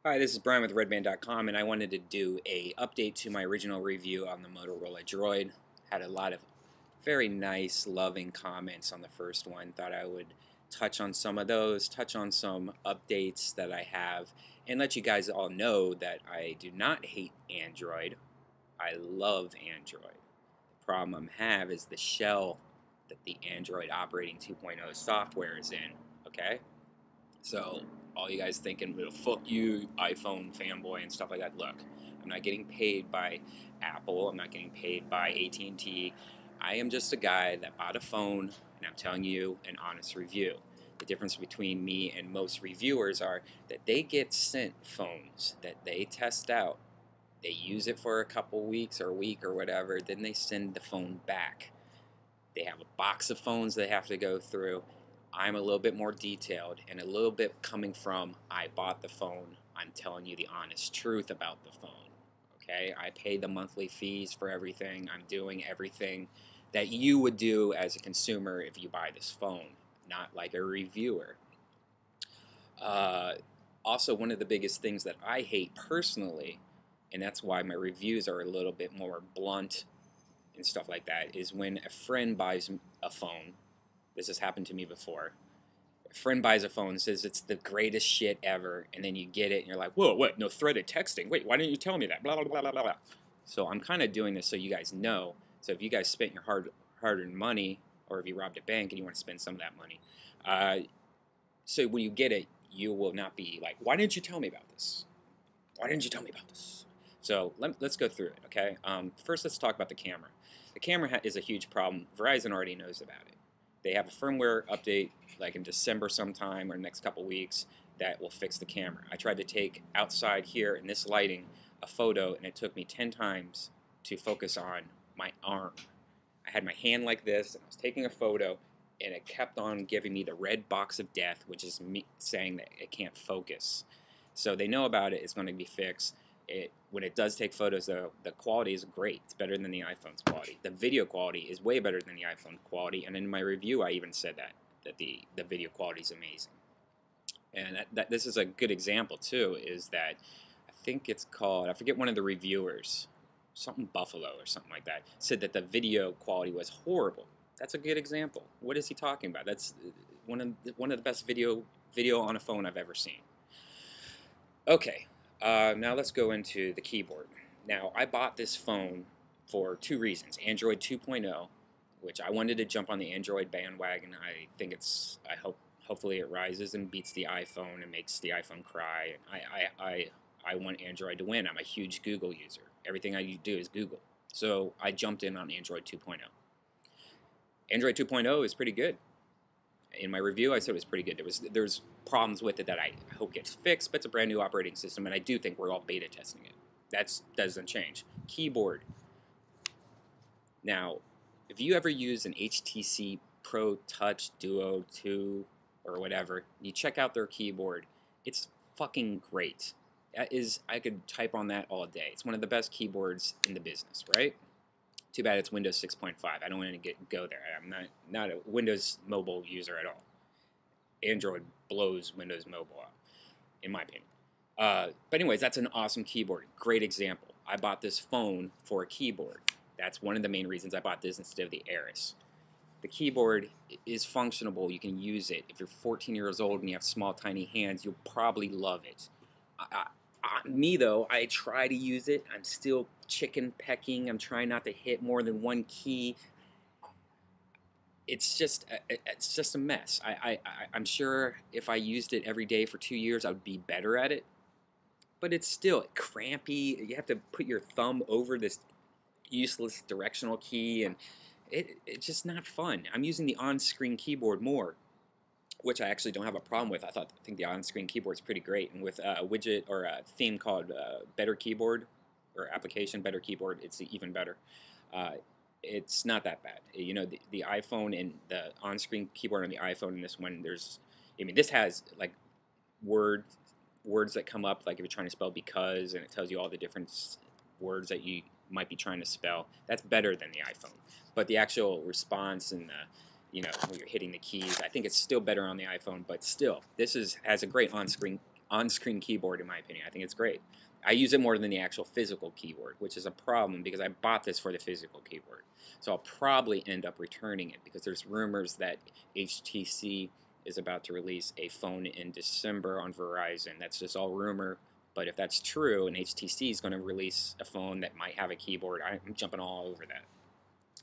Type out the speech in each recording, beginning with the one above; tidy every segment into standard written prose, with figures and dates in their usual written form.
Hi, this is Brian with redman.com, and I wanted to do a update to my original review on the Motorola Droid. Had a lot of very nice, loving comments on the first one. Thought I would touch on some of those, touch on some updates that I have, and let you guys all know that I do not hate Android. I love Android. The problem I have is the shell that the Android operating 2.0 software is in, okay? So all you guys thinking, well, fuck you, iPhone fanboy and stuff like that. Look, I'm not getting paid by Apple. I'm not getting paid by AT&T. I am just a guy that bought a phone, and I'm telling you an honest review. The difference between me and most reviewers are that they get sent phones that they test out. They use it for a couple weeks or a week or whatever, then they send the phone back. They have a box of phones they have to go through. I'm a little bit more detailed and a little bit coming from I bought the phone. I'm telling you the honest truth about the phone. Okay? I pay the monthly fees for everything. I'm doing everything that you would do as a consumer if you buy this phone, not like a reviewer. Uh, Also, one of the biggest things that I hate personally, and that's why my reviews are a little bit more blunt and stuff like that, is when a friend buys a phone. This has happened to me before. A friend buys a phone and says it's the greatest shit ever, and then you get it and you're like, whoa, what? No threaded texting. Wait, why didn't you tell me that? Blah, blah, blah, blah, blah. So I'm kind of doing this so you guys know. So if you guys spent your hard-earned money, or if you robbed a bank and you want to spend some of that money, so when you get it, you will not be like, why didn't you tell me about this? Why didn't you tell me about this? So let's go through it, okay? First, let's talk about the camera. The camera is a huge problem. Verizon already knows about it. They have a firmware update like in December sometime or next couple weeks that will fix the camera. I tried to take outside here in this lighting a photo, and it took me 10 times to focus on my arm. I had my hand like this, and I was taking a photo, and it kept on giving me the red box of death, which is me saying that it can't focus. So they know about it. It's going to be fixed. When it does take photos, though, the quality is great. It's better than the iPhone's quality. The video quality is way better than the iPhone quality, and in my review, I even said that the video quality is amazing. And this is a good example, too, is that I think it's called, I forget one of the reviewers, something Buffalo or something like that, said that the video quality was horrible. That's a good example. What is he talking about? That's one of the best video on a phone I've ever seen. Okay, now let's go into the keyboard. Now, I bought this phone for two reasons. Android 2.0, which I wanted to jump on the Android bandwagon. I think hopefully it rises and beats the iPhone and makes the iPhone cry. I want Android to win. I'm a huge Google user. Everything I do is Google. So I jumped in on Android 2.0. Android 2.0 is pretty good. In my review, I said it was pretty good. There's problems with it that I hope gets fixed, but it's a brand new operating system, and I do think we're all beta testing it. That doesn't change. Keyboard. Now, if you ever use an HTC Pro Touch Duo 2 or whatever, you check out their keyboard. It's fucking great. I could type on that all day. It's one of the best keyboards in the business, right? Too bad it's Windows 6.5. I don't want to go there. I'm not a Windows mobile user at all. Android blows Windows Mobile up, in my opinion. But anyways, that's an awesome keyboard. Great example. I bought this phone for a keyboard. That's one of the main reasons I bought this instead of the Aris. The keyboard is functional. You can use it. If you're 14 years old and you have small, tiny hands, you'll probably love it. Me, though, I try to use it. I'm still chicken pecking. I'm trying not to hit more than one key. It's just a mess. I'm sure if I used it every day for 2 years, I would be better at it. But it's still crampy. You have to put your thumb over this useless directional key, and it's just not fun. I'm using the on-screen keyboard more, which I actually don't have a problem with. I think the on-screen keyboard is pretty great, and with a widget or a theme called Better Keyboard, or application Better Keyboard, it's even better. It's not that bad. You know, the iPhone and the on-screen keyboard on the iPhone and this one, this has like words that come up, like if you're trying to spell because, and it tells you all the different words that you might be trying to spell. That's better than the iPhone. But the actual response and when you're hitting the keys, I think it's still better on the iPhone. But still, this has a great on-screen on-screen keyboard in my opinion. I think it's great. I use it more than the actual physical keyboard, which is a problem because I bought this for the physical keyboard. So I'll probably end up returning it because there's rumors that HTC is about to release a phone in December on Verizon. That's just all rumor. But if that's true and HTC is going to release a phone that might have a keyboard, I'm jumping all over that.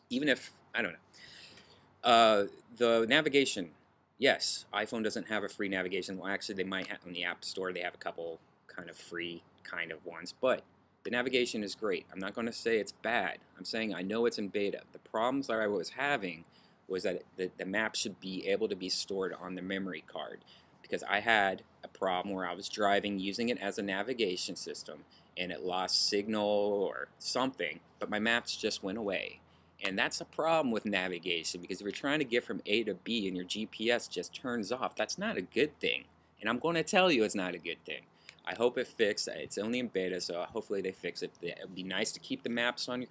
Even if, I don't know. The navigation, yes, iPhone doesn't have a free navigation. Well, actually, they might have on the App Store. They have a couple kind of free kind of ones. But the navigation is great. I'm not going to say it's bad. I'm saying I know it's in beta. The problems that I was having was that the map should be able to be stored on the memory card. Because I had a problem where I was driving using it as a navigation system and it lost signal or something, but my maps just went away. And that's a problem with navigation because if you're trying to get from A to B and your GPS just turns off, that's not a good thing. And I'm going to tell you it's not a good thing. I hope it fixed. It's only in beta, so hopefully they fix it. It would be nice to keep the maps on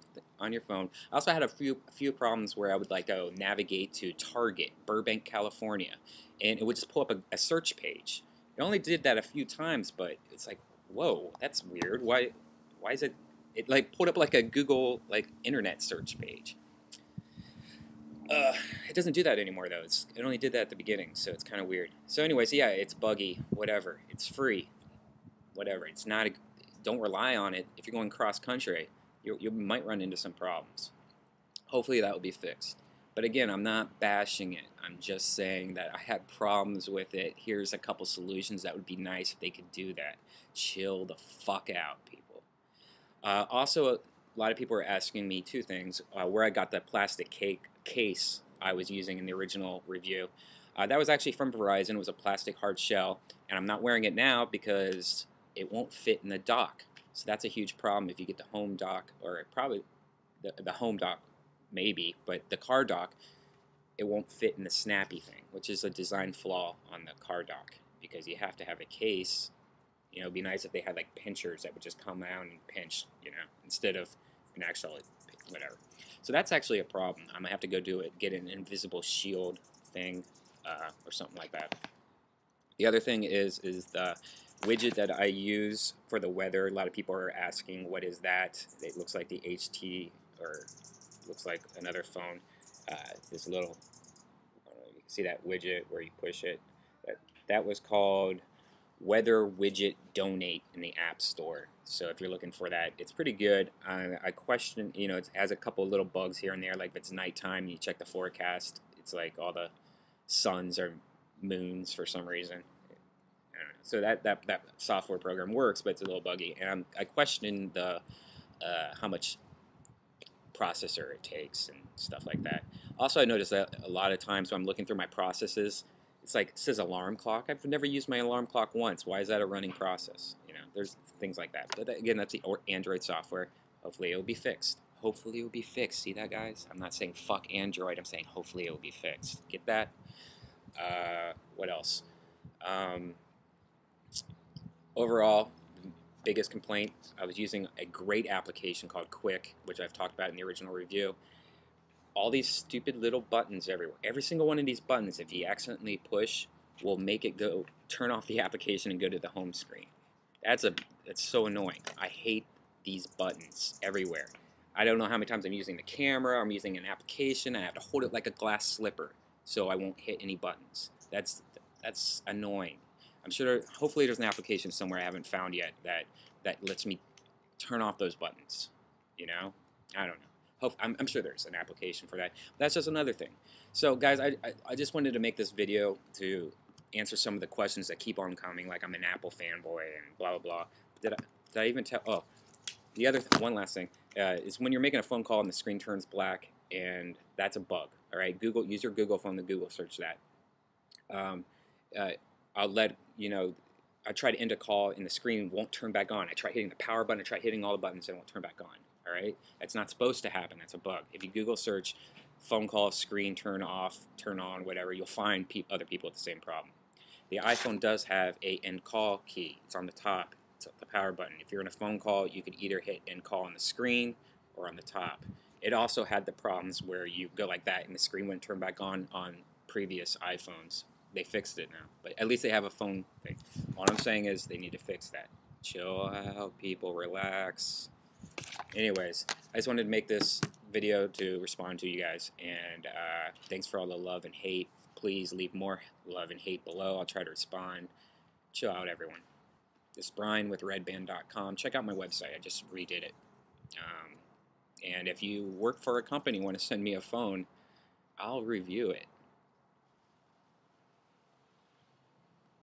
your phone. I also had a few problems where I would like to navigate to Target, Burbank, California, and it would just pull up a search page. It only did that a few times, but it's like, whoa, that's weird. Why is it? It like pulled up like a Google like internet search page. It doesn't do that anymore though. It only did that at the beginning, so it's kind of weird. So anyways, yeah, it's buggy. Whatever. It's free. Whatever. It's not. Don't rely on it. If you're going cross country, you might run into some problems. Hopefully that will be fixed. But again, I'm not bashing it. I'm just saying that I had problems with it. Here's a couple solutions that would be nice if they could do that. Chill the fuck out, people. Also, a lot of people are asking me two things. Where I got the plastic case I was using in the original review. That was actually from Verizon. It was a plastic hard shell. And I'm not wearing it now because it won't fit in the dock. So that's a huge problem if you get the home dock, or probably the home dock maybe, but the car dock, it won't fit in the snappy thing, which is a design flaw on the car dock because you have to have a case. You know, it'd be nice if they had like pinchers that would just come out and pinch, you know, instead of an actual whatever. So that's actually a problem. I'm gonna have to go get an invisible shield thing or something like that. The other thing is the widget that I use for the weather. A lot of people are asking, what is that? It looks like the HT, or looks like another phone. This little, you can see that widget where you push it. That was called Weather Widget Donate in the App Store. So if you're looking for that, it's pretty good. I question, you know, it has a couple little bugs here and there. Like if it's nighttime, you check the forecast. It's like all the suns or moons for some reason. I don't know. So that software program works, but it's a little buggy. And I question the how much processor it takes and stuff like that. Also, I noticed that a lot of times when I'm looking through my processes, it's like it says alarm clock. I've never used my alarm clock once. Why is that a running process? You know, there's things like that. But again, that's the Android software. Hopefully, it will be fixed. Hopefully, it will be fixed. See that, guys? I'm not saying fuck Android. I'm saying hopefully it will be fixed. Get that? What else? Overall, biggest complaint, I was using a great application called Quick, which I've talked about in the original review. All these stupid little buttons everywhere. Every single one of these buttons, if you accidentally push, will make it go turn off the application and go to the home screen. That's so annoying. I hate these buttons everywhere. I don't know how many times I'm using the camera, I'm using an application, I have to hold it like a glass slipper so I won't hit any buttons. That's annoying. I'm sure, hopefully there's an application somewhere I haven't found yet that lets me turn off those buttons, you know? I don't know. I'm sure there's an application for that. That's just another thing. So guys, I just wanted to make this video to answer some of the questions that keep on coming, like I'm an Apple fanboy and blah, blah, blah. Did I even tell, oh, the other one last thing is when you're making a phone call and the screen turns black, and that's a bug, all right? Use your Google phone to Google search that. I'll let, you know, I try to end a call and the screen won't turn back on. I try hitting the power button, I try hitting all the buttons and it won't turn back on. All right, that's not supposed to happen. That's a bug. If you Google search phone call screen turn off, turn on, whatever, you'll find other people with the same problem. The iPhone does have a end call key. It's on the top. It's the power button. If you're in a phone call, you could either hit end call on the screen or on the top. It also had the problems where you go like that and the screen wouldn't turn back on previous iPhones. they fixed it now. But at least they have a phone thing. All I'm saying is they need to fix that. Chill out, people. Relax. Anyways, I just wanted to make this video to respond to you guys. And thanks for all the love and hate. Please leave more love and hate below. I'll try to respond. Chill out, everyone. This is Brian with redband.com. Check out my website. I just redid it. And if you work for a company and want to send me a phone, I'll review it.